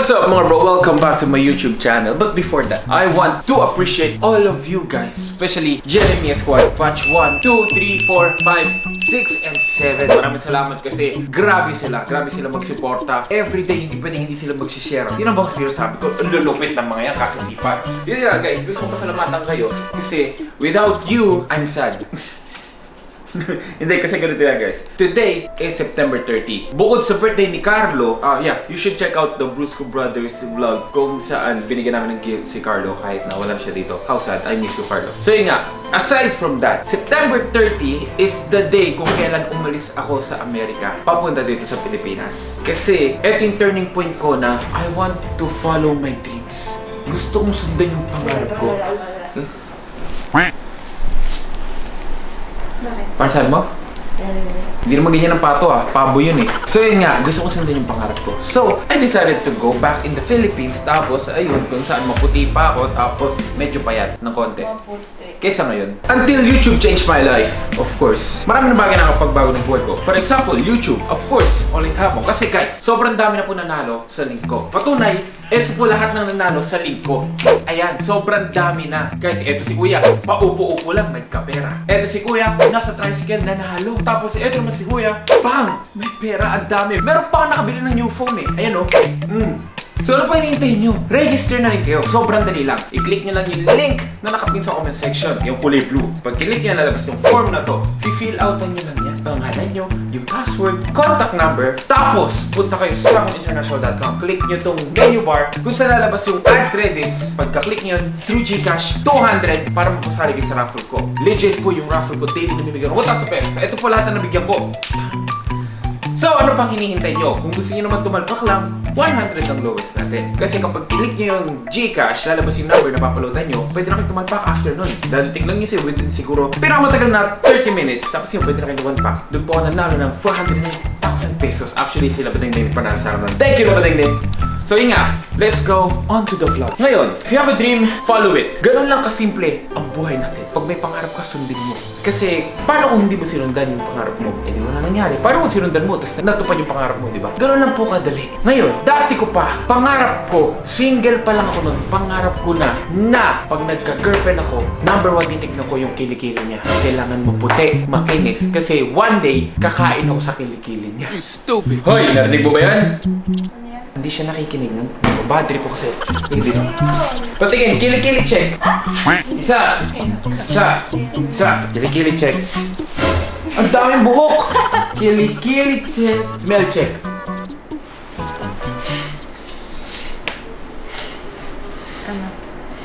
What's up mga bro? Welcome back to my YouTube channel. But before that, I want to appreciate all of you guys, especially Jeremy Squad, batch 1, 2, 3, 4, 5, 6, and 7. Maraming salamat kasi grabe sila magsuporta. Everyday, hindi sila mag-share. Yun ang ba kasi sabi ko, lulupit ng mga yan kasisipan. Yun nga guys, gusto kong pasalamatan kayo kasi without you, I'm sad. Hindi, kasi ganito yan guys. Today is September 30. Bukod sa birthday ni Carlo, you should check out the Brusco Brothers vlog kung saan binigyan namin ng gift si Carlo kahit na wala siya dito. How sad, I miss you Carlo. So yun nga, aside from that, September 30 is the day kung kailan umalis ako sa Amerika papunta dito sa Pilipinas. Kasi eto yung turning point ko na I want to follow my dreams. Gusto kong sundan yung pangarap ko. Para saan mo? Hindi naman ganyan ng pato pabo yun eh. So yun nga, gusto ko sundan yung pangarap ko. So, I decided to go back in the Philippines. Tapos, ayun, kung saan maputi pa ako. Tapos, medyo payat ng konti. Kesa ngayon. Until YouTube changed my life, of course. Marami na bagay na nakapagbago ng buhay ko. For example, YouTube. Of course, always habang. Kasi guys, sobrang dami na po nanalo sa link ko. Patunay, eto po lahat ng nanalo sa link ko. Ayan, sobrang dami na. Guys, eto si Kuya, paupo-upo lang, nagkapera. Eto si Kuya, nasa tricycle, nanalo. Tapos eto naman si Kuya, bang! May pera, ang dami. Meron pa nakabili ng new phone eh. Ayan o. So ano pa hinihintayin nyo? Register na rin kayo. Sobrang dali lang. I-click nyo lang yung link na nakapin sa comment section. Yung kulay blue. Pag click nyo lalabas yung form na to. I-fill outan nyo lang yan. Pangalan nyo, yung password, contact number. Tapos, punta kayo sa international.com. Click nyo tong menu bar kung saan lalabas yung add credits. Pagka-click nyo, through Gcash, 200 para mapasali kayo sa raffle ko. Legit po yung raffle ko. Daily na bibigyan ko 1,000 pesos. Ito po lahat na nabigyan ko. So, ano pang hinihintay nyo? Kung gusto nyo naman tumalpak lang, 100 ang lowest natin. Kasi kapag click nyo yung Gcash, lalabas yung number na papaloadan nyo, pwede na kayo tumalpak after nun. Dadating lang yun within siguro pinakamatagal na 30 minutes. Tapos yun, pwede na kayo tumalpak. Doon po ako nanalo ng 490,000 pesos. Actually, sila Badingding panalo sa akin. Thank you, Badingding! So yun nga, let's go on to the vlog. Ngayon, if you have a dream, follow it. Ganun lang kasimple ang buhay natin. Pag may pangarap ka, sundin mo. Kasi, paano kung hindi mo sinundan yung pangarap mo? Eh, di wala nangyari. Paano kung sinundan mo, tapos natupad yung pangarap mo, di ba? Ganun lang po kadali. Ngayon, dati ko pa, pangarap ko, single pa lang ako nun, pangarap ko na pag nagka-girlfriend ako, number 1 titignan ko yung kilikili niya. Kailangan mo puti, makinis. Kasi one day, kakain ako sa kilikili niya. You stupid! Hoy, narinig mo ba yan? Hindi siya nakikinig ng bad trip ko kasi. Hindi. Patingin, kilikili check. Isa. Kilikili check. Ang daming buhok. Kilikili check. Smell check.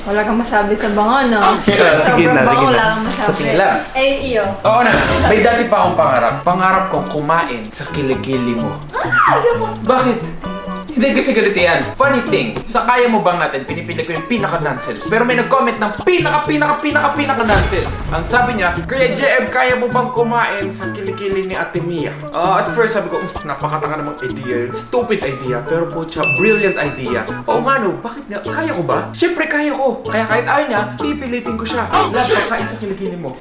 Wala kang masabi sa bango, no? Sige na, bango, wala kang masabi. Eh, iyo. Oo na. May dati pa akong pangarap. Pangarap kong kumain sa kilikili mo. Bakit? Hindi kasi ganito yan. Funny thing, sa Kaya Mo Bang natin, pinipili ko yung pinaka-nonsense. Pero may nag-comment ng pinaka-nonsense. Ang sabi niya, Kuya JM, kaya mo bang kumain sa kilikili ni Ate Mia? At first sabi ko, napakatanga namang idea yun. Stupid idea, pero po siya, brilliant idea. Oo nga no, bakit nga? Kaya ko ba? Siyempre kaya ko. Kaya kahit ayaw niya, pipilitin ko siya. Lahat kain sa kilikili mo.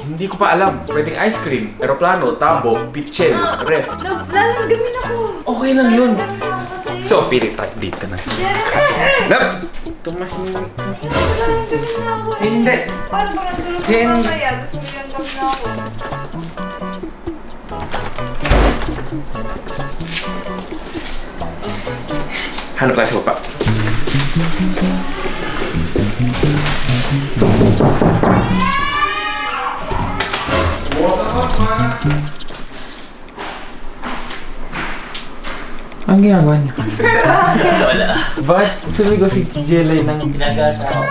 Hindi ko pa alam. Pwedeng ice cream, aeroplano, tabo, pichel, ref. Lalanggamin ako. Okay lang yun. So, pili tayo dito na. Nap! Tumahimik ka. Lalanggamin ako eh. Hindi. Paano ba nagdulog ko kaya? Gusto mo yung gabi na ako. Hanap tayo sa baba. Ang ginagawa niya? Wala. Ba't sumigaw si Jelay ng... Ginagasa ako.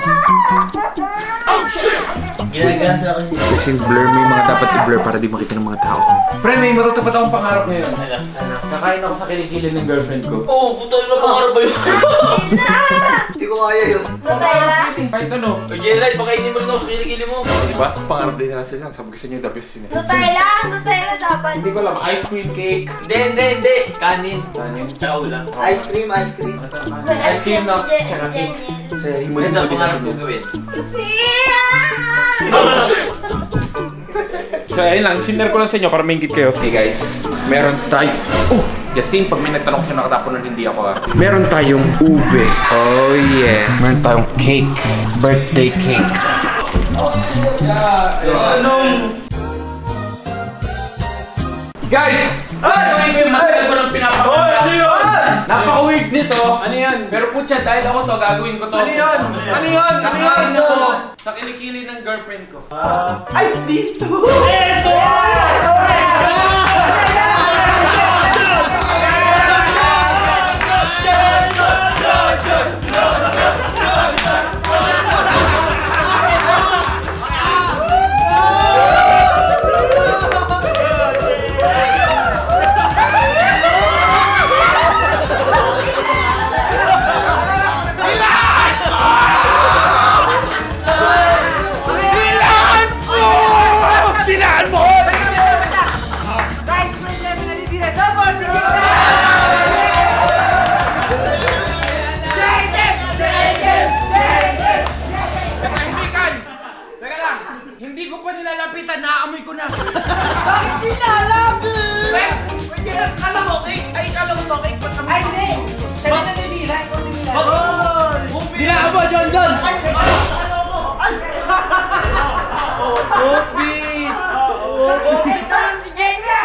Ginagasa ako. Kasi blur mo yung mga dapat i-blur para di makita ng mga tao. Pre, may matutupad akong pangarap ngayon. Kakain ako sa kilikili ng girlfriend ko. Oo, putol na pangarap ba yun? Hindi ko kaya yun. Nutella? Kahit ano. O Jelay, pakainin mo rin ako sa kilikili mo. Diba? Pangarap din nila sila. Sabi ko sa inyo, the best yun eh. Nutella? Nutella dapat. Hindi ko alam. Ice cream cake. Hindi. Kanin. Kanin. Tsaka ulam. Ice cream. Ice cream na. Tsaka cake. Sari mo din Ito, din pangarap natin ko yun. gawin. Kasi So ayun lang, sinare ko lang sa inyo para maingit kayo. Okay guys, meron tayo. Oh! Justin, pag may nagtanong sa'yo nakatapon na hindi ako Meron tayong ube. Oh yeah. Meron tayong cake. Birthday cake. Guys! Ay! Ito yung matagal ko nang pinapakita. Ano yun? Napaka-weird nito. Ano yan? Pero putya, dahil ako to, gagawin ko to. Ano yun? Ano yun? Kakain ako sa kilikili ng girlfriend ko. Ay, dito! Hindi ko pa nilalapitan, naamoy ko na. Bakit di na alam? Wes, pwede lang, kala ko cake. Ay, kala ko to cake. Ba't amoy Ay, ko? hindi! Siya na nanilila, ikaw nanilila. Ubi. Dila mo, John! Ubi! Ubi! Sige na!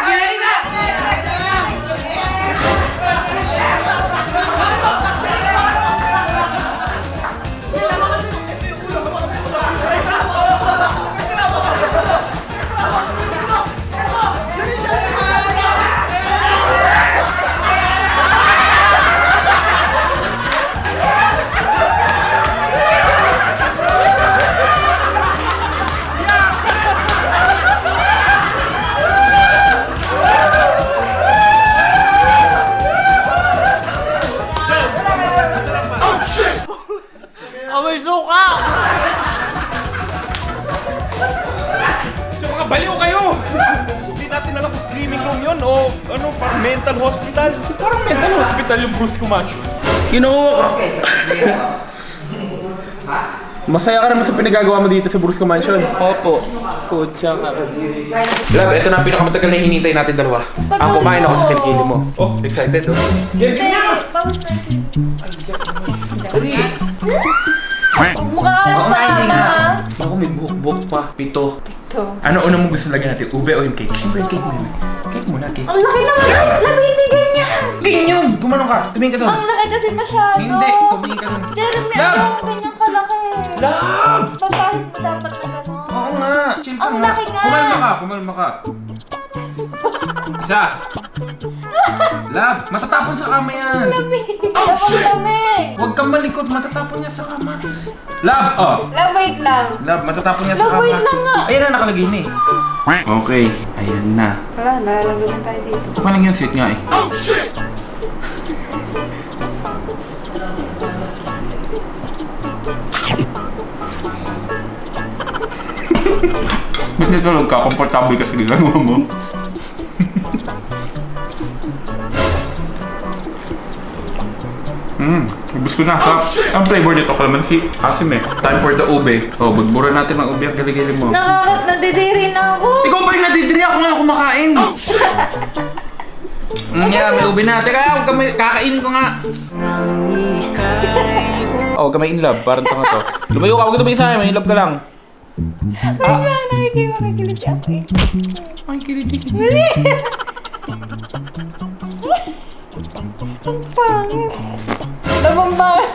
Amoy suka! So mga baliw kayo! Hindi natin alam kung streaming room yun o ano, parang mental hospital. Parang mental hospital yung Bruce Mansion. Masaya ka naman sa pinagagawa mo dito sa Bruce Mansion. Opo. Kutsa ka. Love, ito na ang pinakamatagal na hinintay natin dalawa. Ang kumain ako sa kilikili mo. Oh, excited oh. Hindi, pause na. Dali! Huwag mo kakaroon sa ama, ha? Ako may buhok-buhok pa. Pito. Ito. Ano una mong gusto lagyan natin? Ube o yung cake? Siyempre yung cake mo yun. Cake muna, cake. Ang laki naman! Labi, hindi ganyan! Ganyan! Gumanong ka! Tumingin ka doon! Ang laki kasi masyado! Hindi! Tumingin ka doon! Jeremy, Love! ano? Ganyan kalaki! Love! Papahit mo dapat na gano'n. Oo nga! Chill ka Ang nga. laki nga! Kumalma ka! Isa! Love! Matatapon sa kama yan! Lamig! Huwag kang malikot! Matatapon niya sa kama! Love! Oh! Love, wait lang. Love! Matatapon niya sa Love, kama! wait lang nga. Ayan na, nakalagay na eh. Okay. Ayan na. Wala, nalalagay na tayo dito. Ito pa lang yung sweet nga eh. Ba't nito nagka-comfortable ka sa ginagawa mo? Ubus ko na. Ang flavor nito, calamansi. Asim eh. Time for the ube. Oh, bagbura natin ng ube ang galigili mo. Nadidiri na ako. Ikaw ba yung nadidiri? Ako nga kumakain. Yeah, may ube na. Teka, huwag ka kakainin ko nga. Oh, huwag ka may in love. Parang tanga to. Lumayo ka, huwag ka tumingin sa akin. May in love ka lang. Wait lang, nakikilig ako eh. Ay, kilig. Ang pangit. Ang pangit.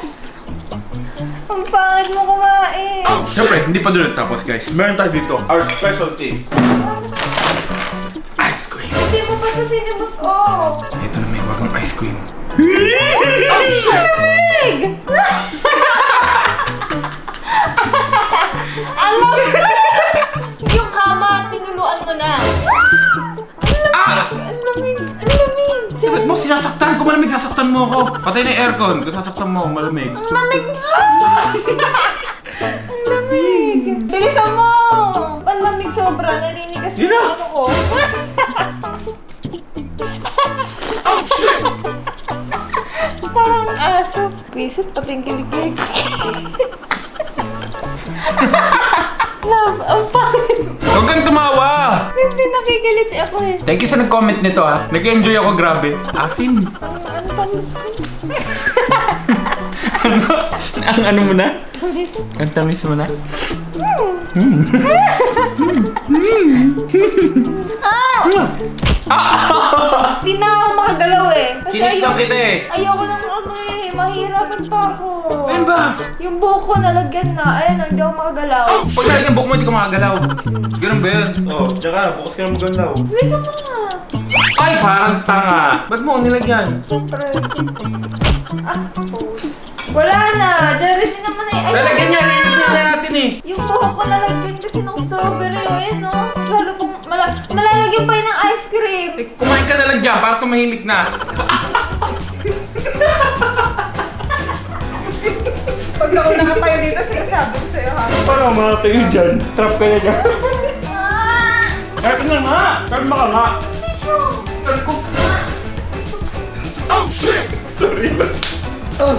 Ang pangit mo kumain. Siyempre, hindi pa doon tapos guys. Meron tayo dito. Our specialty. Ice cream. Hindi mo pa ito sinibot oh. Ito na may wagang ice cream. Lamig! Alam mo! Yung kama, tinuluan mo na. Ang lamig! Ang lamig! Ba't mo sinasaktan? Kung malamig, sasaktan mo ako. Patay na yung aircon. Kung sasaktan mo, malamig. Ang lamig nga! Ang lamig! Bilisan mo! Ang lamig sobra. Naninigas Yun na! yung ano ko. Parang aso. Pisit pati yung kilig-kilig. Love, ang pangit. Huwag kang tumawa! Hindi na nakikiliti ako eh. Thank you sa nag-comment nito ha. Nag-enjoy ako, grabe. Asim. Ano tamis ko? Ang ano mo na? Tamis. Ang tamis mo na? Hindi na ako makagalaw eh. Kasi Kinis lang kita eh. Ayoko lang ano eh. Mahirapan pa ako. Ayun ba? Yung buhok ko nalagyan na. Ayun, hindi ako makagalaw. Pag nalagyan buhok mo, hindi ka makagalaw. Ganun ba yun? Oo. Tsaka, bukas ka na magalaw. Bisa mo na. Ay, parang tanga. Ba't mo ako nilagyan? Siyempre. Wala na. Diyan naman eh. Ay, Lalagyan niya, rinis na natin eh. yung buhok ko nalagyan kasi ng strawberry. Ayun no. Lalo pong malalagyan pa yun ng ice cream. Eh, kumain ka na lang dyan para tumahimik na. Pag ako nakatayo dito, sinasabi ko sa'yo ha. Paano mga tayo dyan? Trap ka na dyan. Kahit na nga! Kahit ka nga! Sabi ko. Oh, shit! Sorry lang. Oh.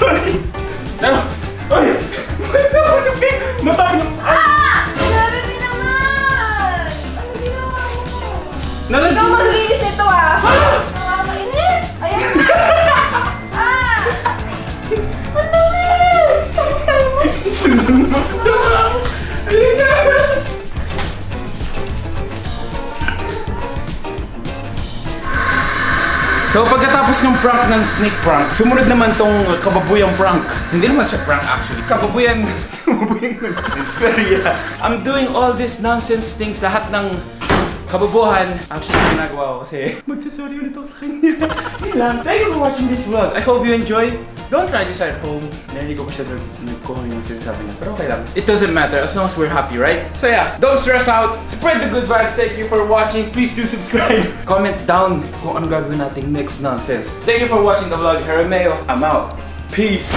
Sorry. Ano? Ay! Matabi na! Sorry din naman! Ano ginawa mo? Nalagyan Ikaw mo! maglinis nito ah! Nakakainis! Ayan na! Ah! Ang dami! Tagal mo! So pagkatapos ng prank ng snake prank, sumunod naman tong kababuyang prank. Hindi naman siya prank actually. Kababuyan. Pero yeah, I'm doing all this nonsense things, lahat ng kababuhan. Actually, ginagawa ko kasi magsasorry ulit ako sa kanya. Yun lang. Thank you for watching this vlog. I hope you enjoy. Don't try this at home. Narinig ko pa siya nagkuhan yung sinasabi niya. Pero okay lang. It doesn't matter as long as we're happy, right? So yeah, don't stress out. Spread the good vibes. Thank you for watching. Please do subscribe. Comment down kung ano gagawin nating next nonsense. Thank you for watching the vlog. Jeremeo, I'm out. Peace.